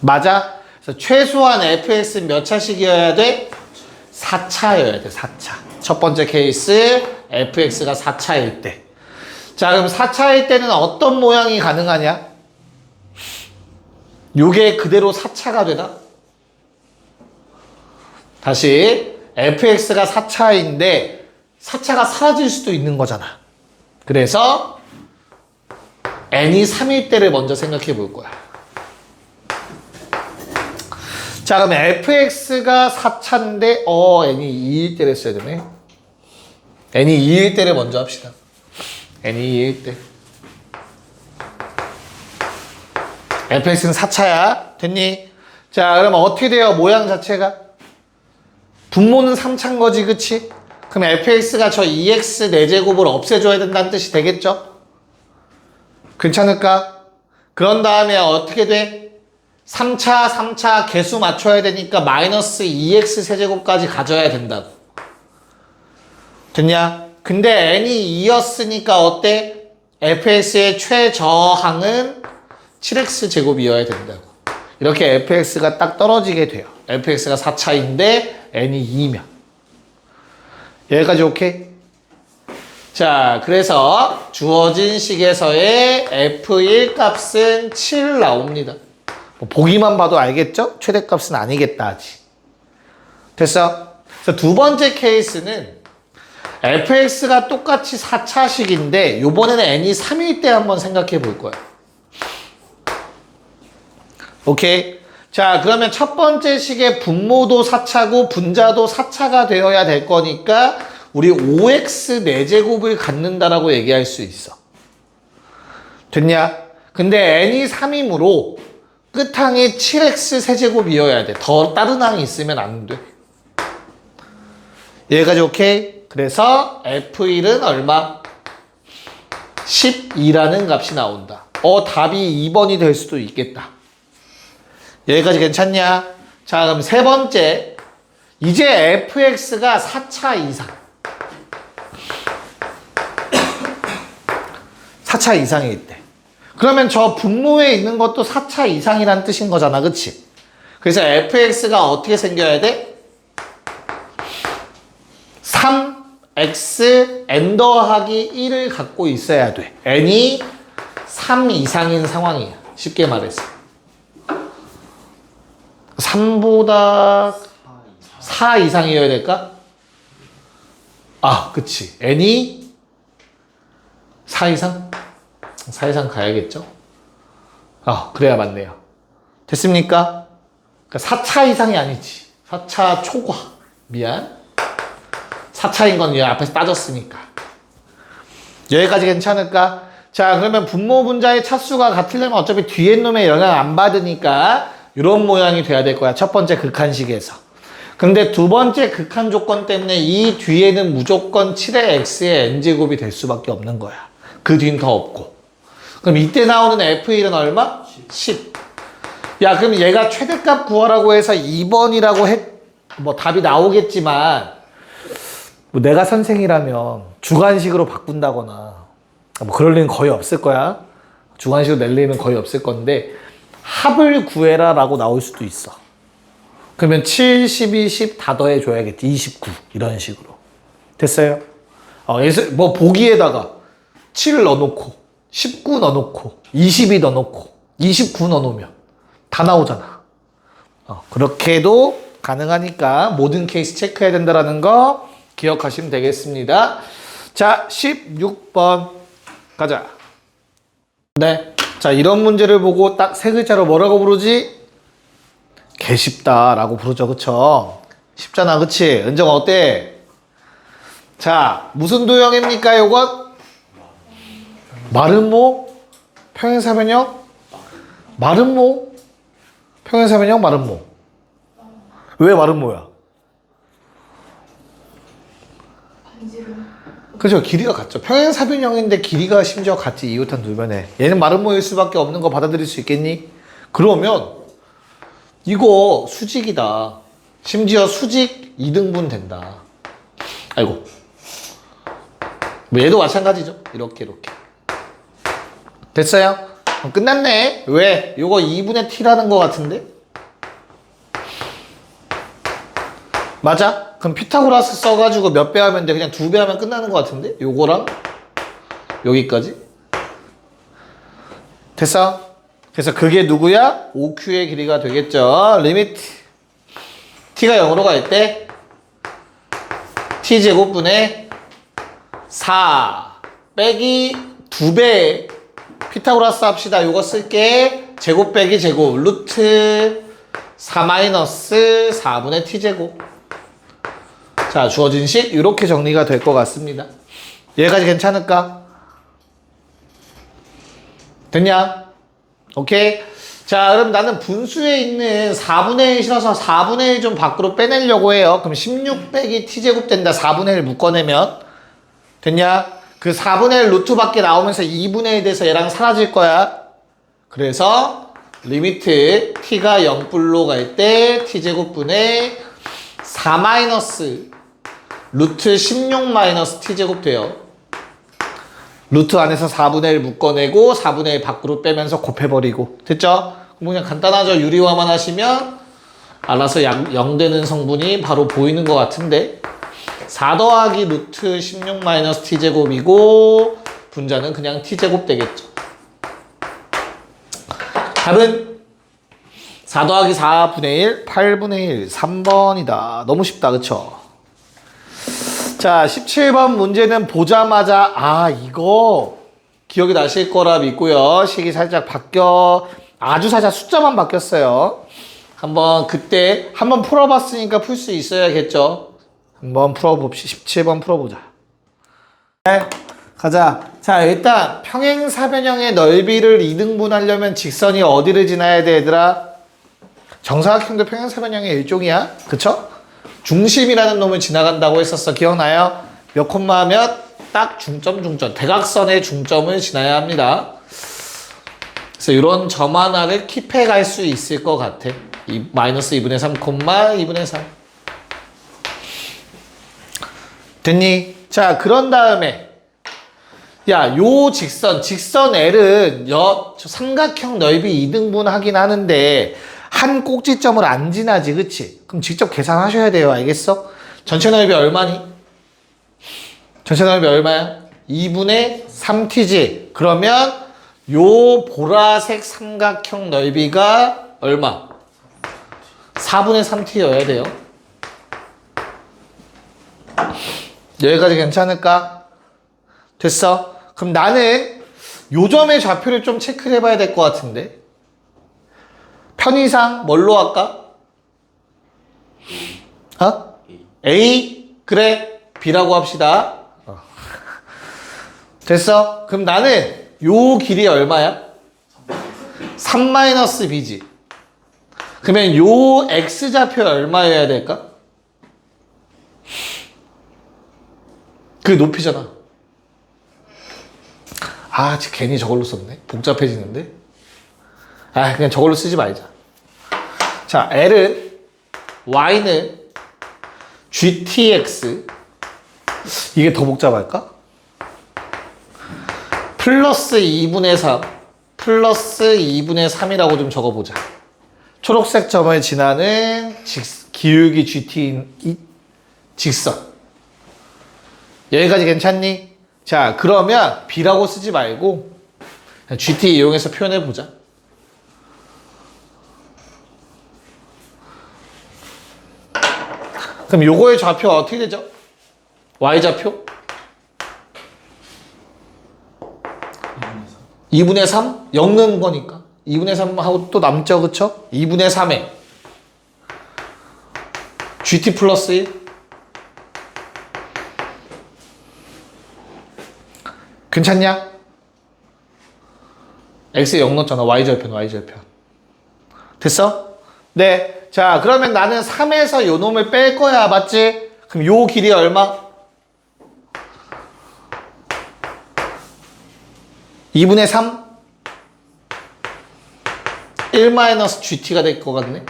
맞아? 그래서 최소한 fx 몇 차식이어야 돼? 4차여야 돼, 4차. 첫 번째 케이스, fx가 4차일 때. 자, 그럼 4차일 때는 어떤 모양이 가능하냐? 요게 그대로 4차가 되나? 다시 fx가 4차인데 4차가 사라질 수도 있는 거잖아. 그래서 n이 3일 때를 먼저 생각해 볼 거야. 자, 그럼 fx가 4차인데 n이 2일 때를 써야 되네. n이 2일 때를 먼저 합시다. n이 2일 때. fx는 4차야. 됐니? 자, 그럼 어떻게 돼요? 모양 자체가? 분모는 3차인 거지, 그치? 그럼 fx가 저 2x 4제곱을 없애줘야 된다는 뜻이 되겠죠? 괜찮을까? 그런 다음에 어떻게 돼? 3차 개수 맞춰야 되니까 마이너스 2x 세제곱까지 가져야 된다고. 됐냐? 근데 n이 2였으니까 어때? fx의 최저항은 7x 제곱이어야 된다고. 이렇게 fx가 딱 떨어지게 돼요. fx가 4차인데 n이 2면. 여기까지 오케이? 자, 그래서 주어진 식에서의 f1 값은 7 나옵니다. 뭐 보기만 봐도 알겠죠? 최대값은 아니겠다 하지. 됐어? 그래서 두 번째 케이스는 fx가 똑같이 4차식인데 요번에는 n이 3일 때 한번 생각해 볼 거야. 오케이? 자, 그러면 첫 번째 식의 분모도 4차고 분자도 4차가 되어야 될 거니까 우리 5x 4제곱을 갖는다라고 얘기할 수 있어. 됐냐? 근데 n이 3이므로 끝항이 7x 세제곱이어야 돼. 더 다른 항이 있으면 안 돼. 여기까지 오케이? 그래서 F1은 얼마? 12라는 값이 나온다. 답이 2번이 될 수도 있겠다. 여기까지 괜찮냐? 자, 그럼 세 번째. 이제 fx가 4차 이상. 4차 이상이 있대. 그러면 저 분모에 있는 것도 4차 이상이란 뜻인 거잖아. 그치? 그래서 fx가 어떻게 생겨야 돼? 3x n 더하기 1을 갖고 있어야 돼. n이 3 이상인 상황이야. 쉽게 말해서. 3보다 4 이상이어야 될까? 아, 그치. n이 4 이상? 4 이상 가야겠죠? 그래야 맞네요. 됐습니까? 그러니까 4차 이상이 아니지. 4차 초과. 미안. 4차인 건 앞에서 따졌으니까. 여기까지 괜찮을까? 자, 그러면 분모 분자의 차수가 같으려면 어차피 뒤에 놈의 영향 안 받으니까 이런 모양이 돼야 될 거야. 첫 번째 극한식에서. 근데 두 번째 극한 조건 때문에 이 뒤에는 무조건 7의 x의 n제곱이 될 수밖에 없는 거야. 그 뒤는 더 없고. 그럼 이때 나오는 f1은 얼마? 10. 야, 그럼 얘가 최대값 구하라고 해서 2번이라고 뭐 답이 나오겠지만, 뭐 내가 선생이라면 주관식으로 바꾼다거나, 뭐 그럴 일은 거의 없을 거야. 주관식으로 낼 일은 거의 없을 건데, 합을 구해라 라고 나올 수도 있어. 그러면 7, 12, 10 다 더해줘야겠지. 29. 이런 식으로. 됐어요? 뭐 보기에다가 7 넣어놓고, 19 넣어놓고, 22 넣어놓고, 29 넣어놓으면 다 나오잖아. 그렇게도 가능하니까 모든 케이스 체크해야 된다는 거 기억하시면 되겠습니다. 자, 16번 가자. 네. 자, 이런 문제를 보고 딱 세 글자로 뭐라고 부르지? 개쉽다라고 부르죠. 그쵸? 쉽잖아. 그치? 은정 어때? 자, 무슨 도형입니까? 요건? 마름모? 평행사변형? 마름모? 평행사변형 마름모. 왜 마름모야? 그죠? 길이가 같죠. 평행사변형인데 길이가 심지어 같지. 이웃한 두 변에. 얘는 마름모일 수밖에 없는 거 받아들일 수 있겠니? 그러면 이거 수직이다. 심지어 수직 2등분 된다. 아이고. 뭐 얘도 마찬가지죠. 이렇게. 됐어요? 끝났네. 왜? 요거 2분의 t라는 거 같은데? 맞아? 그럼 피타고라스 써가지고 몇 배 하면 돼? 그냥 2배 하면 끝나는 거 같은데? 요거랑 여기까지? 됐어? 그래서 그게 누구야? OQ의 길이가 되겠죠. 리미트 t가 0으로 갈 때 t제곱분의 4 빼기 2배 피타고라스 합시다. 요거 쓸게. 제곱 빼기 제곱 루트 4 마이너스 4분의 t제곱. 자, 주어진 식 이렇게 정리가 될 것 같습니다. 여기까지 괜찮을까? 됐냐? 오케이? 자, 그럼 나는 분수에 있는 4분의 1 실어서 4분의 1 좀 밖으로 빼내려고 해요. 그럼 16 빼기 t제곱 된다. 4분의 1 묶어내면. 됐냐? 그 4분의 1 루트 밖에 나오면서 2분의 1 돼서 얘랑 사라질 거야. 그래서 리미트 t가 0불로 갈 때 t제곱분의 4 마이너스 루트 16 마이너스 t제곱 돼요. 루트 안에서 4분의 1 묶어내고 4분의 1 밖으로 빼면서 곱해버리고. 됐죠? 그냥 간단하죠. 유리화만 하시면 알아서 0 되는 성분이 바로 보이는 것 같은데 4 더하기 루트 16 마이너스 t제곱이고 분자는 그냥 t제곱 되겠죠. 답은 4 더하기 4분의 1, 8분의 1, 3번이다. 너무 쉽다. 그쵸? 자, 17번 문제는 보자마자 이거 기억이 나실 거라 믿고요. 식이 살짝 아주 살짝 숫자만 바뀌었어요. 그때 한번 풀어봤으니까 풀 수 있어야겠죠. 한번 풀어봅시다. 17번 풀어보자. 네, 가자. 자, 일단 평행사변형의 넓이를 2등분 하려면 직선이 어디를 지나야 돼, 얘들아? 정사각형도 평행사변형의 일종이야. 그쵸? 중심이라는 놈을 지나간다고 했었어. 기억나요? 몇 콤마 하면 딱 중점, 대각선의 중점을 지나야 합니다. 그래서 이런 점 하나를 킵해 갈 수 있을 것 같아. 마이너스 2분의 3, 2분의 3. 됐니? 자, 그런 다음에 야, 요 직선 L은 삼각형 넓이 2등분 하긴 하는데 한 꼭지점을 안 지나지, 그치? 그럼 직접 계산하셔야 돼요, 알겠어? 전체 넓이 얼마니? 전체 넓이 얼마야? 2분의 3t지. 그러면 요 보라색 삼각형 넓이가 얼마? 4분의 3t여야 돼요. 여기까지 괜찮을까? 됐어? 그럼 나는 요 점의 좌표를 좀 체크를 해봐야 될 것 같은데. 편의상 뭘로 할까? 어? A? 그래. B라고 합시다. 됐어? 그럼 나는 요 길이 얼마야? 3-B지. 그러면 요 X좌표 얼마여야 될까? 그게 높이잖아. 아, 괜히 저걸로 썼네. 복잡해지는데. 아, 그냥 저걸로 쓰지 말자. 자, L은, Y는 GTX. 이게 더 복잡할까? 플러스 2분의 3, 플러스 2분의 3이라고 좀 적어보자. 초록색 점을 지나는 기울기 GT인 이 직선. 여기까지 괜찮니? 자, 그러면 B라고 쓰지 말고 GT 이용해서 표현해보자. 그럼 요거의 좌표가 어떻게 되죠? Y좌표? 2분의 3? 엮는 거니까. 2분의 3하고 또 남죠, 그쵸? 2분의 3에 GT 플러스 1? 괜찮냐? X에 0 넣었잖아. Y절편. 됐어? 네. 자, 그러면 나는 3에서 요 놈을 뺄 거야. 맞지? 그럼 요 길이 얼마? 2분의 3? 1-GT가 될 것 같네.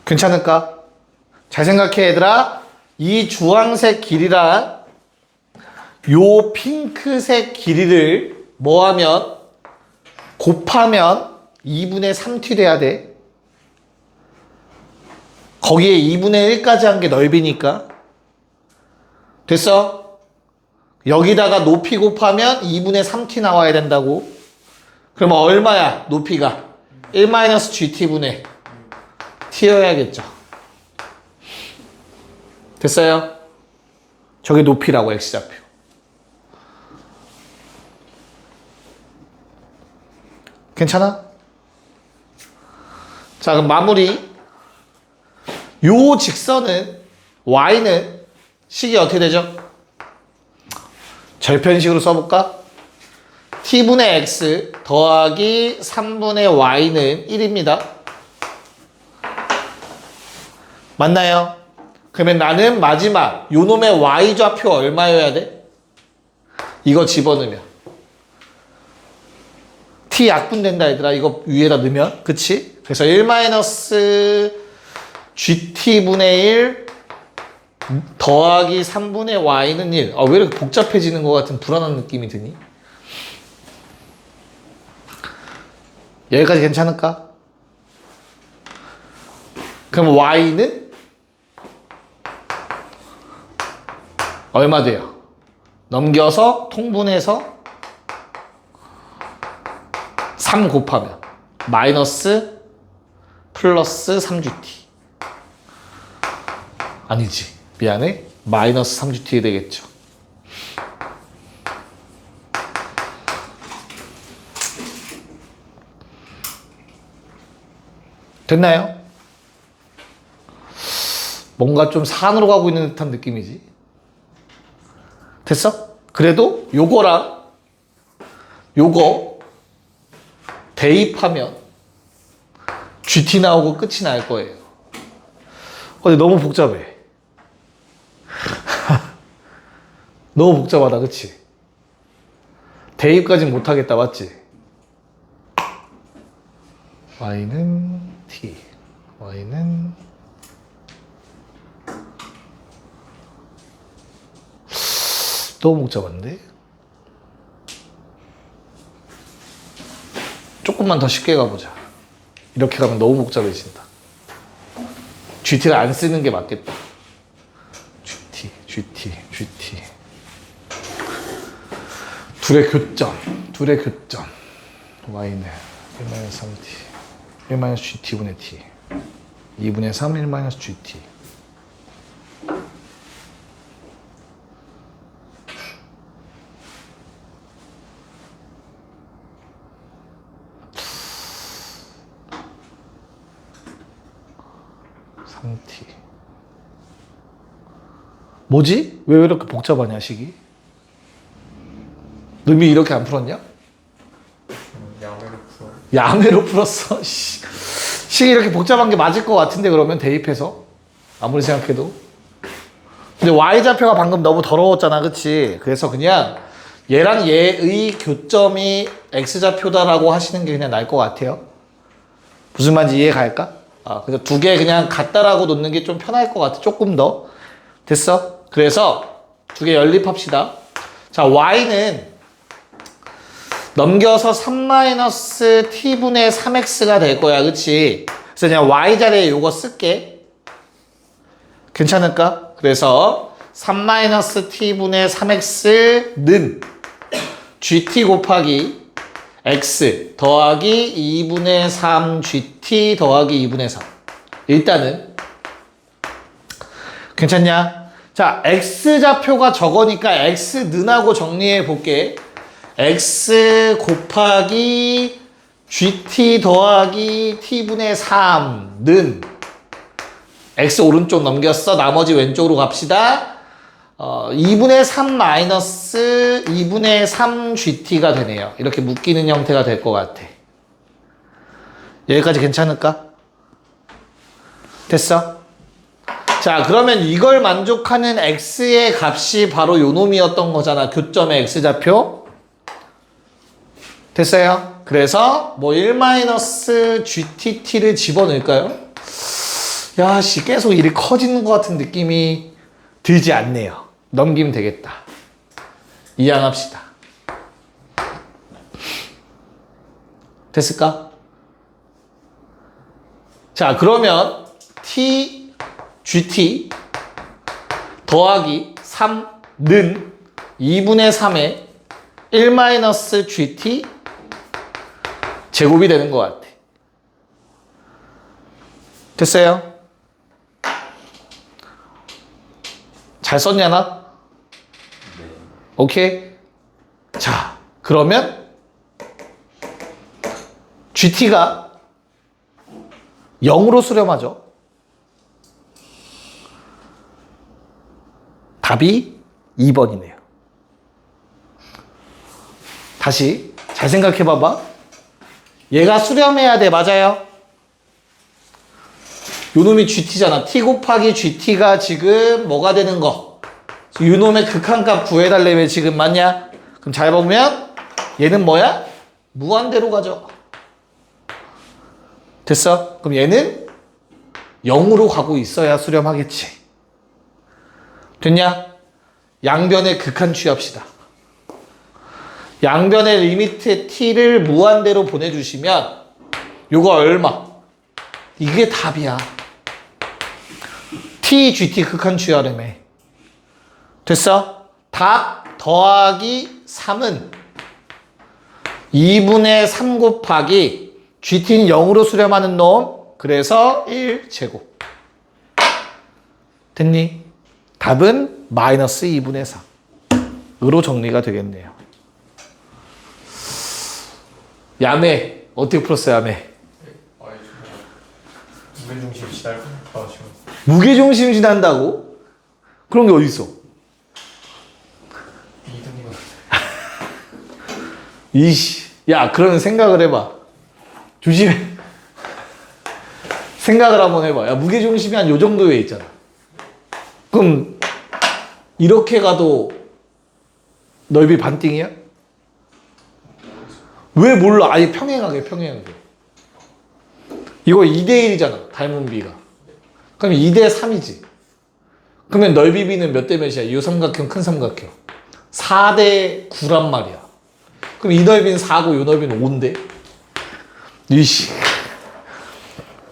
괜찮을까? 잘 생각해, 얘들아. 이 주황색 길이랑 요 핑크색 길이를 뭐하면 곱하면 2분의 3t 돼야 돼. 거기에 2분의 1까지 한 게 넓이니까. 됐어? 여기다가 높이 곱하면 2분의 3t 나와야 된다고. 그러면 얼마야? 높이가 1-GT분의 t여야겠죠. 됐어요? 저게 높이라고, X좌표. 괜찮아? 자, 그럼 마무리. 요 직선은, Y는 식이 어떻게 되죠? 절편식으로 써볼까? T분의 X 더하기 3분의 Y는 1입니다. 맞나요? 그러면 나는 마지막 요 놈의 Y좌표 얼마여야 돼? 이거 집어넣으면 T 약분된다 얘들아. 이거 위에다 넣으면. 그치? 그래서 1-GT분의 1 더하기 3분의 Y는 1. 아, 왜 이렇게 복잡해지는 것 같은 불안한 느낌이 드니? 여기까지 괜찮을까? 그럼 Y는 얼마 돼요? 넘겨서 통분해서 3 곱하면 마이너스 플러스 3GT. 아니지. 미안해. 마이너스 3GT 되겠죠. 됐나요? 뭔가 좀 산으로 가고 있는 듯한 느낌이지. 됐어? 그래도 요거랑 요거 대입하면 GT 나오고 끝이 날 거예요. 근데 너무 복잡해. 너무 복잡하다, 그치? 대입까진 못하겠다, 맞지? y는 t, y는 너무 복잡한데? 조금만 더 쉽게 가보자. 이렇게 가면 너무 복잡해진다. GT를 안 쓰는 게 맞겠다. GT. 둘의 교점. y는 1-3t, 1-gt분의 t, 2분의 3, 1-gt. t. 뭐지? 왜 이렇게 복잡하냐, 식이? 너 이미 이렇게 안 풀었냐? 야매로 풀어. 야매로 풀었어. 식이 이렇게 복잡한 게 맞을 것 같은데, 그러면 대입해서 아무리 생각해도. 근데 y좌표가 방금 너무 더러웠잖아, 그치? 그래서 그냥 얘랑 얘의 교점이 x좌표다라고 하시는 게 그냥 나을 것 같아요. 무슨 말인지 이해 갈까? 그래서 두 개 그냥 같다라고 놓는 게 좀 편할 것 같아. 조금 더. 됐어? 그래서 두 개 연립합시다. 자, y는 넘겨서 3-t분의 3x가 될 거야. 그치? 그래서 그냥 y 자리에 요거 쓸게. 괜찮을까? 그래서 3-t분의 3x는 gt 곱하기 x 더하기 2분의 3gt 더하기 2분의 3. 일단은 괜찮냐? 자, x좌표가 저거니까 x는하고 정리해 볼게. x 곱하기 gt 더하기 t분의 3는 x 오른쪽 넘겼어. 나머지 왼쪽으로 갑시다. 2분의 3 마이너스 2분의 3gt가 되네요. 이렇게 묶이는 형태가 될 것 같아. 여기까지 괜찮을까? 됐어? 자, 그러면 이걸 만족하는 x의 값이 바로 요 놈이었던 거잖아. 교점의 x좌표. 됐어요? 그래서 뭐 1-gtt를 집어넣을까요? 야, 계속 일이 커지는 것 같은 느낌이 들지 않네요. 넘기면 되겠다. 이항합시다. 됐을까? 자, 그러면 gt 더하기 3는 2분의 3에 1-gt 제곱이 되는 것 같아. 됐어요? 잘 썼냐, 나? 네. 오케이? 자, 그러면 GT가 0으로 수렴하죠. 답이 2번이네요. 다시 잘 생각해 봐봐. 얘가 수렴해야 돼. 맞아요? 요놈이 GT잖아. T 곱하기 GT가 지금 뭐가 되는 거? 요놈의 극한값 구해달래면 지금 맞냐? 그럼 잘 보면 얘는 뭐야? 무한대로 가죠. 됐어? 그럼 얘는 0으로 가고 있어야 수렴하겠지. 됐냐? 양변의 극한 취합시다. 양변의 리미트 t를 무한대로 보내주시면 요거 얼마? 이게 답이야. t, gt 극한 취하라며. 됐어? 답 더하기 3은 2분의 3 곱하기 gt는 0으로 수렴하는 놈. 그래서 1제곱. 됐니? 답은 마이너스 2분의 3으로 정리가 되겠네요. 야매 어떻게 풀었어요? 야매 무게중심 지날 다 하시고. 무게중심 지난다고? 그런 게 어딨어? 2등분. 이씨, 야, 그러면 생각을 해봐. 조심해. 생각을 한번 해봐. 야, 무게중심이 한 요 정도에 있잖아. 그럼 이렇게 가도 넓이 반띵이야? 왜 몰라? 아예 평행하게. 이거 2대1이잖아. 닮은 B가. 그럼 2대3이지. 그러면 넓이 B는 몇 대 몇이야? 이 삼각형, 큰 삼각형. 4대9란 말이야. 그럼 이 넓이는 4고 이 넓이는 5인데? 이씨.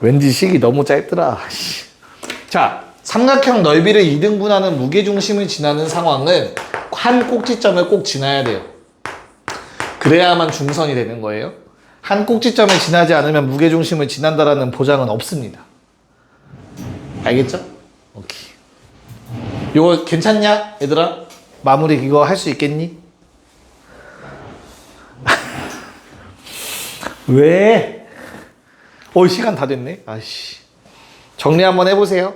왠지 식이 너무 짧더라. 자, 삼각형 넓이를 2등분하는 무게중심을 지나는 상황은 한 꼭지점을 꼭 지나야 돼요. 그래야만 중선이 되는 거예요. 한 꼭지점을 지나지 않으면 무게중심을 지난다라는 보장은 없습니다. 알겠죠? 오케이. 이거 괜찮냐, 얘들아? 마무리 이거 할 수 있겠니? 왜? 시간 다 됐네. 아씨. 정리 한번 해보세요.